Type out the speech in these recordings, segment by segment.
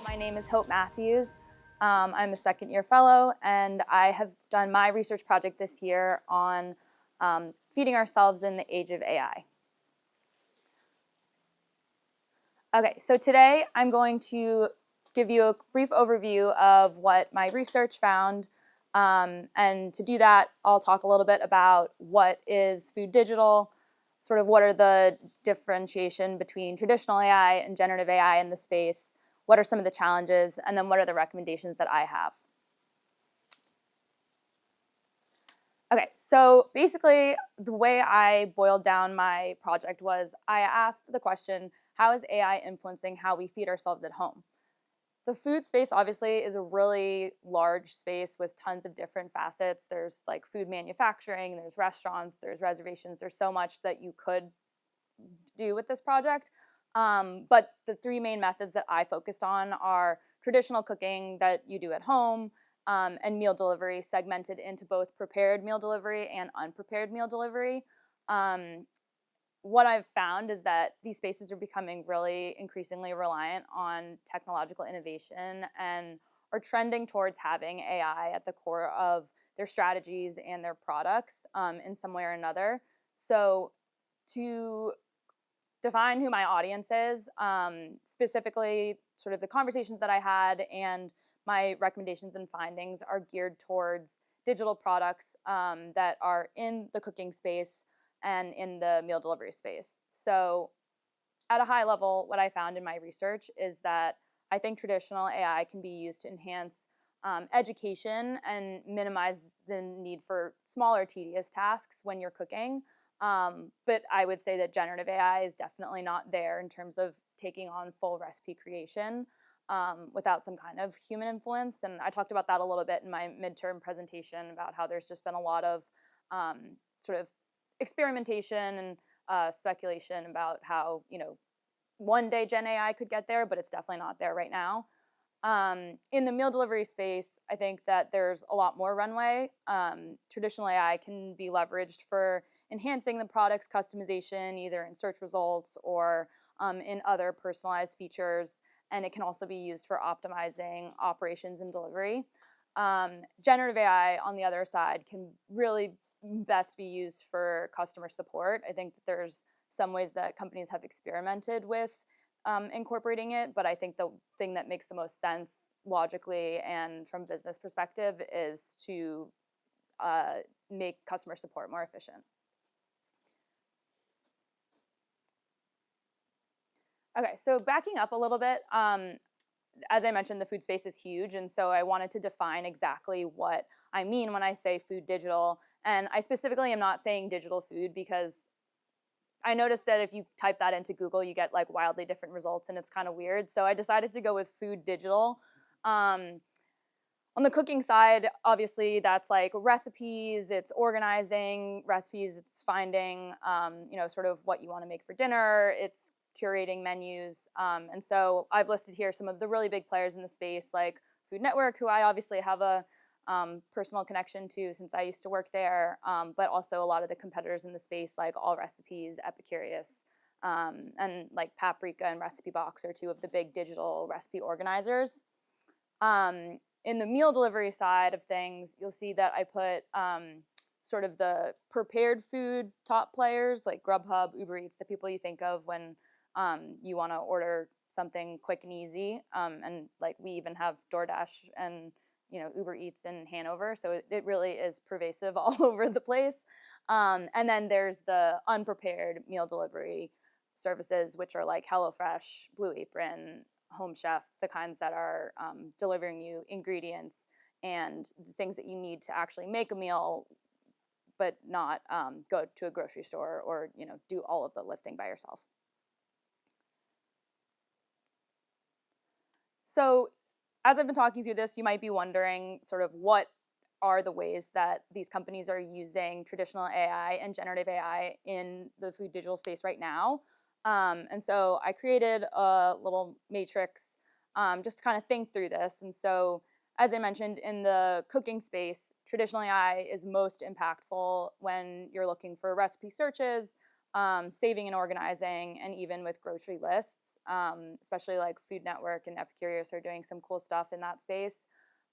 My name is Hope Matthews. I'm a second-year fellow, and I have done my research project this year on feeding ourselves in the age of AI. Okay, so today I'm going to give you a brief overview of what my research found, and to do that, I'll talk a little bit about what is food digital, sort of what are the differentiation between traditional AI and generative AI in the space, what are some of the challenges, and then what are the recommendations that I have. Okay, so basically the way I boiled down my project was I asked the question, how is AI influencing how we feed ourselves at home? The food space obviously is a really large space with tons of different facets. There's like food manufacturing, there's restaurants, there's reservations, there's so much that you could do with this project. But the three main methods that I focused on are traditional cooking that you do at home, and meal delivery, segmented into both prepared meal delivery and unprepared meal delivery. What I've found is that these spaces are becoming really increasingly reliant on technological innovation and are trending towards having AI at the core of their strategies and their products in some way or another. So to define who my audience is, specifically sort of the conversations that I had and my recommendations and findings are geared towards digital products that are in the cooking space and in the meal delivery space. So at a high level, what I found in my research is that I think traditional AI can be used to enhance education and minimize the need for smaller, tedious tasks when you're cooking. But I would say that generative AI is definitely not there in terms of taking on full recipe creation without some kind of human influence. And I talked about that a little bit in my midterm presentation about how there's just been a lot of sort of experimentation and speculation about how, one day Gen AI could get there, but it's definitely not there right now. In the meal delivery space, I think that there's a lot more runway. Traditional AI can be leveraged for enhancing the product's customization, either in search results or in other personalized features, and it can also be used for optimizing operations and delivery. Generative AI, on the other side, can really best be used for customer support. I think that there's some ways that companies have experimented with incorporating it, but I think the thing that makes the most sense logically and from a business perspective is to make customer support more efficient. Okay, so backing up a little bit, as I mentioned, the food space is huge, and so I wanted to define exactly what I mean when I say food digital. And I specifically am not saying digital food because I noticed that if you type that into Google, you get like wildly different results, and it's kind of weird. So I decided to go with food digital. On the cooking side, obviously, that's like recipes, it's organizing recipes, it's finding, sort of what you want to make for dinner, it's curating menus. And so I've listed here some of the really big players in the space, like Food Network, who I obviously have a personal connection to since I used to work there, but also a lot of the competitors in the space like All Recipes, Epicurious, and like Paprika and Recipe Box are two of the big digital recipe organizers. In the meal delivery side of things, you'll see that I put sort of the prepared food top players like Grubhub, Uber Eats, the people you think of when you want to order something quick and easy. And like we even have DoorDash and Uber Eats in Hanover, so it really is pervasive all over the place. And then there's the unprepared meal delivery services, which are like HelloFresh, Blue Apron, Home Chef, the kinds that are delivering you ingredients and the things that you need to actually make a meal, but not go to a grocery store or do all of the lifting by yourself. So as I've been talking through this, you might be wondering sort of what are the ways that these companies are using traditional AI and generative AI in the food digital space right now. And so I created a little matrix just to kind of think through this. And so, as I mentioned, in the cooking space, traditional AI is most impactful when you're looking for recipe searches, saving and organizing, and even with grocery lists, especially like Food Network and Epicurious are doing some cool stuff in that space.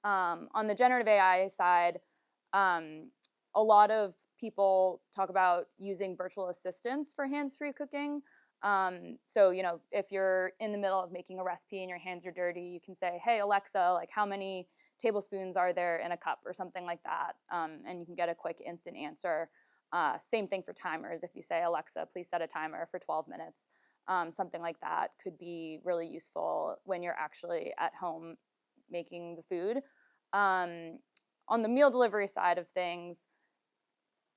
On the generative AI side, a lot of people talk about using virtual assistants for hands-free cooking. So, if you're in the middle of making a recipe and your hands are dirty, you can say, hey, Alexa, like how many tablespoons are there in a cup or something like that. And you can get a quick instant answer. Same thing for timers. If you say, Alexa, please set a timer for 12 minutes, something like that could be really useful when you're actually at home making the food. On the meal delivery side of things,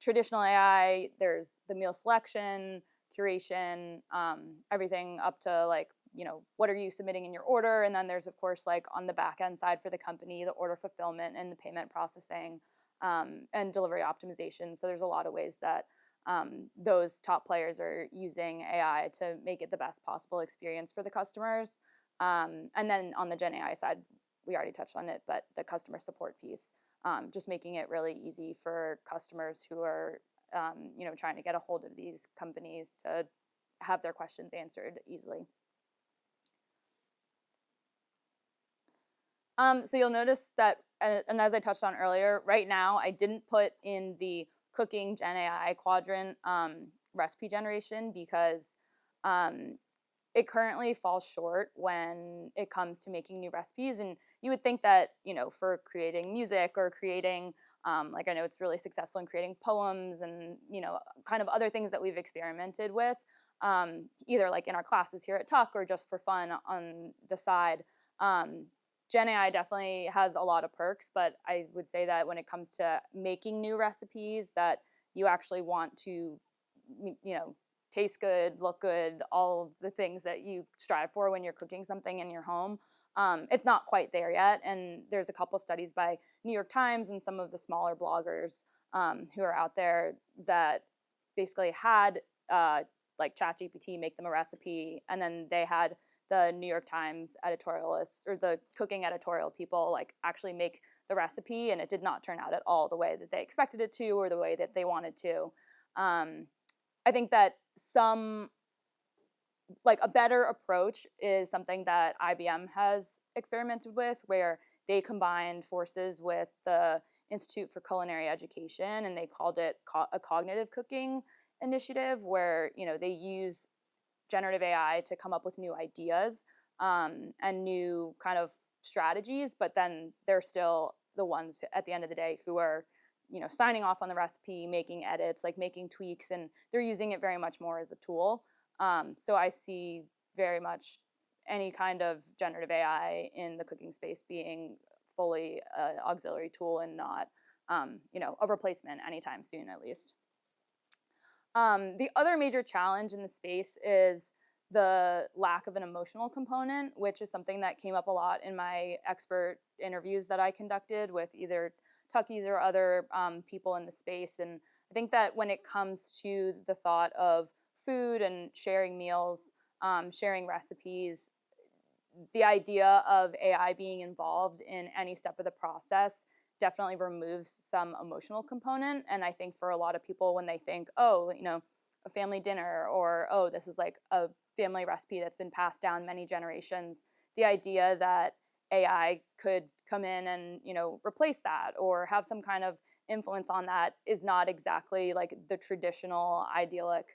traditional AI, there's the meal selection, curation, everything up to like, what are you submitting in your order? And then there's, of course, like on the back end side for the company, the order fulfillment and the payment processing, and delivery optimization. So there's a lot of ways that those top players are using AI to make it the best possible experience for the customers. And then on the Gen AI side, we already touched on it, but the customer support piece, just making it really easy for customers who are, trying to get a hold of these companies to have their questions answered easily. So you'll notice that, and as I touched on earlier, right now I didn't put in the cooking Gen AI quadrant recipe generation because it currently falls short when it comes to making new recipes. And you would think that, for creating music or creating, like I know it's really successful in creating poems and, kind of other things that we've experimented with, either like in our classes here at Tuck or just for fun on the side. Gen AI definitely has a lot of perks, but I would say that when it comes to making new recipes that you actually want to, taste good, look good, all of the things that you strive for when you're cooking something in your home, it's not quite there yet. And there's a couple studies by New York Times and some of the smaller bloggers who are out there that basically had like ChatGPT make them a recipe, and then they had the New York Times editorialists or the cooking editorial people like actually make the recipe, and it did not turn out at all the way that they expected it to or the way that they wanted to. I think that a better approach is something that IBM has experimented with, where they combined forces with the Institute for Culinary Education, and they called it a cognitive cooking initiative, where they use generative AI to come up with new ideas and new kind of strategies, but then they're still the ones at the end of the day who are signing off on the recipe, making edits, like making tweaks, and they're using it very much more as a tool. So I see very much any kind of generative AI in the cooking space being fully an auxiliary tool and not a replacement anytime soon, at least. The other major challenge in the space is the lack of an emotional component, which is something that came up a lot in my expert interviews that I conducted with either Tuckies or other people in the space. And I think that when it comes to the thought of food and sharing meals, sharing recipes, the idea of AI being involved in any step of the process definitely removes some emotional component. And I think for a lot of people, when they think, oh, a family dinner, or, oh, this is like a family recipe that's been passed down many generations, the idea that AI could come in and, replace that or have some kind of influence on that is not exactly like the traditional idyllic,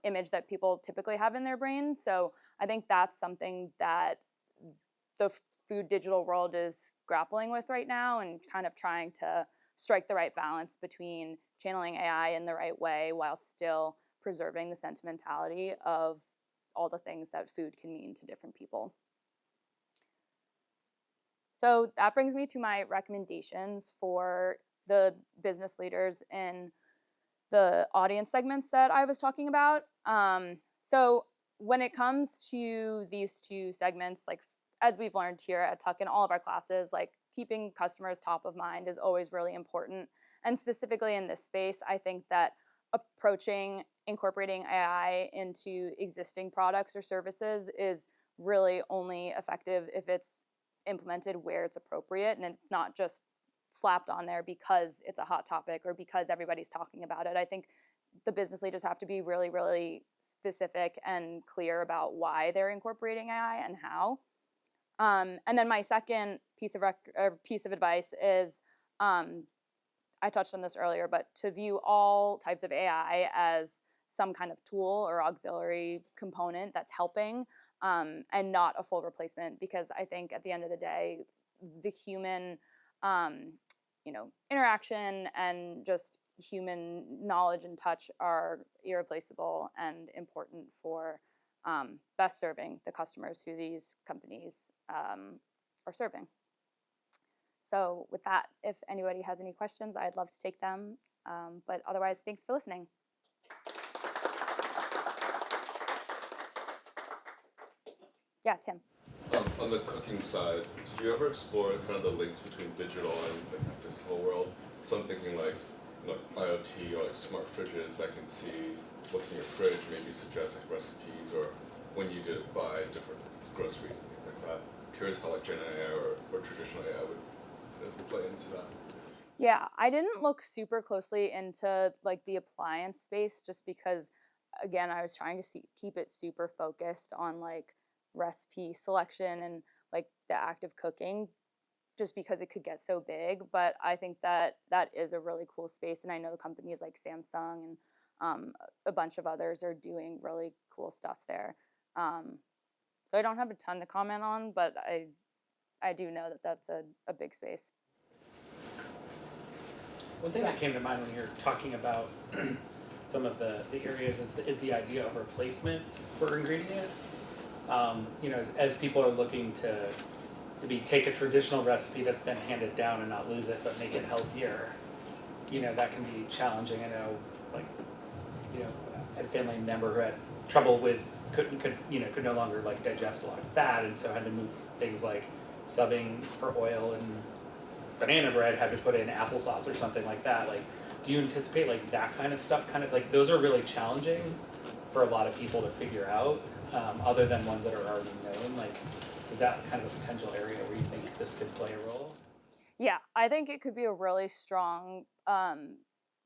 image that people typically have in their brain. So I think that's something that the food digital world is grappling with right now, and kind of trying to strike the right balance between channeling AI in the right way while still preserving the sentimentality of all the things that food can mean to different people. So that brings me to my recommendations for the business leaders in the audience segments that I was talking about. So when it comes to these two segments, like as we've learned here at Tuck in all of our classes, like keeping customers top of mind is always really important. And specifically in this space, I think that incorporating AI into existing products or services is really only effective if it's implemented where it's appropriate, and it's not just slapped on there because it's a hot topic or because everybody's talking about it. I think the business leaders have to be really, really specific and clear about why they're incorporating AI and how. And then my second piece of advice is, I touched on this earlier, but to view all types of AI as some kind of tool or auxiliary component that's helping, and not a full replacement. Because I think at the end of the day, the human, um, interaction and just human knowledge and touch are irreplaceable and important for best serving the customers who these companies are serving. So with that, if anybody has any questions, I'd love to take them. But otherwise, thanks for listening. Yeah, Tim. On the cooking side, did you ever explore kind of the links between digital and like the physical world? So I'm thinking like, IoT or like smart fridges that can see what's in your fridge, maybe suggest like recipes, or when you did buy different groceries and things like that. Curious how like Gen AI or traditional AI would kind of play into that. Yeah, I didn't look super closely into like the appliance space just because, again, I was trying to keep it super focused on like recipe selection and like the act of cooking, just because it could get so big. But I think that that is a really cool space, and I know companies like Samsung and a bunch of others are doing really cool stuff there. So I don't have a ton to comment on, but I do know that that's a big space. One thing that came to mind when you're talking about some of the areas is the idea of replacements for ingredients. As people are looking to take a traditional recipe that's been handed down and not lose it, but make it healthier, that can be challenging. I know, like, I had a family member who had trouble with could no longer like digest a lot of fat, and so had to move things like subbing for oil and banana bread, had to put in applesauce or something like that. Like, do you anticipate like that kind of stuff? Kind of like those are really challenging for a lot of people to figure out, other than ones that are already known. Like, is that kind of a potential area where you think this could play a role? Yeah, I think it could be a really strong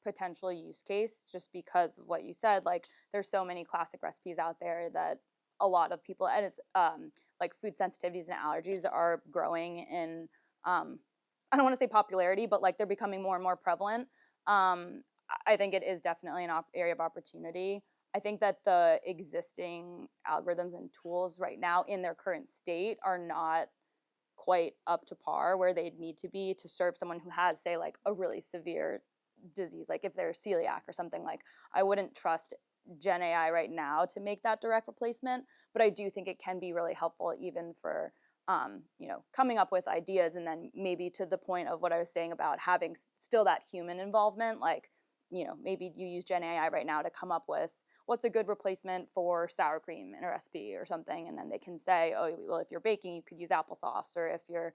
potential use case just because of what you said. Like, there's so many classic recipes out there that a lot of people, and it's like food sensitivities and allergies are growing in, I don't want to say popularity, but like they're becoming more and more prevalent. I think it is definitely an area of opportunity. I think that the existing algorithms and tools right now in their current state are not quite up to par where they'd need to be to serve someone who has, say, like a really severe disease, like if they're celiac or something. Like, I wouldn't trust Gen AI right now to make that direct replacement, but I do think it can be really helpful even for coming up with ideas, and then maybe to the point of what I was saying about having still that human involvement. Like, maybe you use Gen AI right now to come up with what's a good replacement for sour cream in a recipe or something, and then they can say, oh, well, if you're baking, you could use applesauce, or if you're,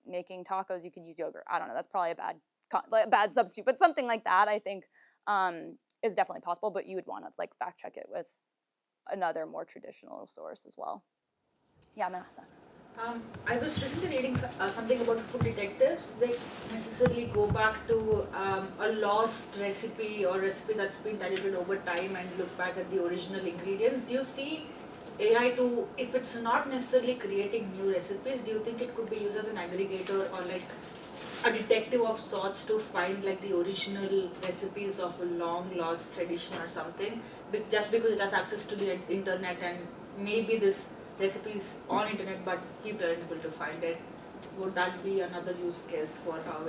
making tacos, you could use yogurt. I don't know. That's probably a bad substitute, but something like that, I think, is definitely possible. But you would want to like fact check it with another more traditional source as well. Yeah, Manasa. I was recently reading something about food detectives. They necessarily go back to a lost recipe or recipe that's been diluted over time and look back at the original ingredients. Do you see AI to, if it's not necessarily creating new recipes, do you think it could be used as an aggregator or like a detective of sorts to find like the original recipes of a long lost tradition or something? Just because it has access to the internet, and maybe this recipes on internet but people are unable to find it, would that be another use case for how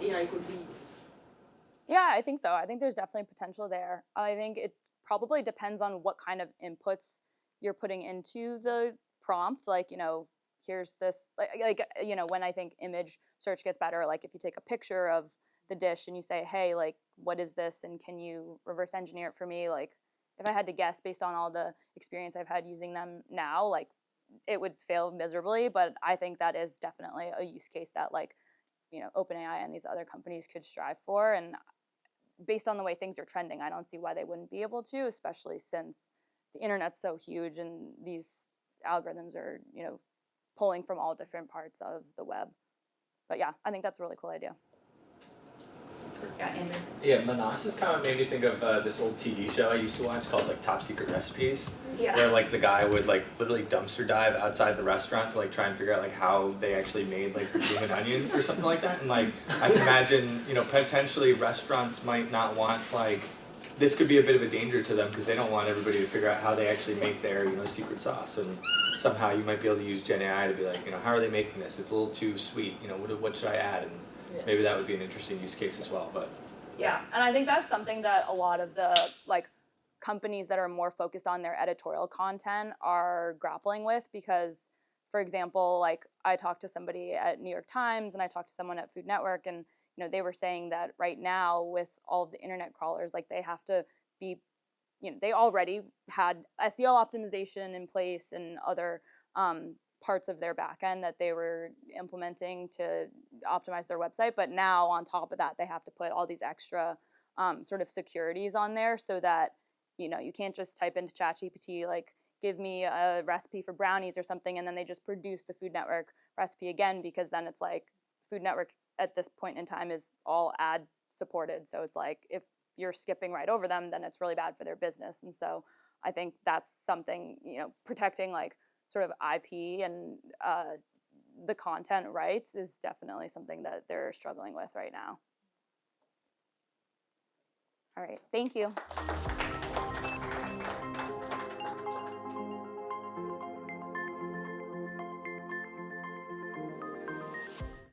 AI could be used? Yeah, I think so. I think there's definitely potential there. I think it probably depends on what kind of inputs you're putting into the prompt. Like, here's this, when I think image search gets better, like if you take a picture of the dish and you say, hey, like, what is this? And can you reverse engineer it for me? Like, if I had to guess based on all the experience I've had using them now, like, it would fail miserably. But I think that is definitely a use case that, like, OpenAI and these other companies could strive for. And based on the way things are trending, I don't see why they wouldn't be able to, especially since the internet's so huge and these algorithms are, pulling from all different parts of the web. But yeah, I think that's a really cool idea. Yeah, Andrew. Yeah, Manas's comment made me think of this old TV show I used to watch called like Top Secret Recipes, Yeah. where like the guy would like literally dumpster dive outside the restaurant to like try and figure out like how they actually made like the blooming onion or something like that. And like I can imagine, you know, potentially restaurants might not want like, this could be a bit of a danger to them because they don't want everybody to figure out how they actually make their, you know, secret sauce. And somehow you might be able to use Gen AI to be like, you know, how are they making this? It's a little too sweet. You know, what should I add? And maybe that would be an interesting use case as well. But yeah, and I think that's something that a lot of the like companies that are more focused on their editorial content are grappling with because, for example, like I talked to somebody at New York Times and I talked to someone at Food Network, and you know they were saying that right now with all of the internet crawlers, like they have to be, you know, they already had SEO optimization in place and other parts of their backend that they were implementing to optimize their website. But now on top of that, they have to put all these extra sort of securities on there so that, you know, you can't just type into ChatGPT like, give me a recipe for brownies or something, and then they just produce the Food Network recipe again, because then it's like Food Network at this point in time is all ad supported. So it's like if you're skipping right over them, then it's really bad for their business. And so I think that's something, you know, protecting like sort of IP and the content rights is definitely something that they're struggling with right now. All right, thank you.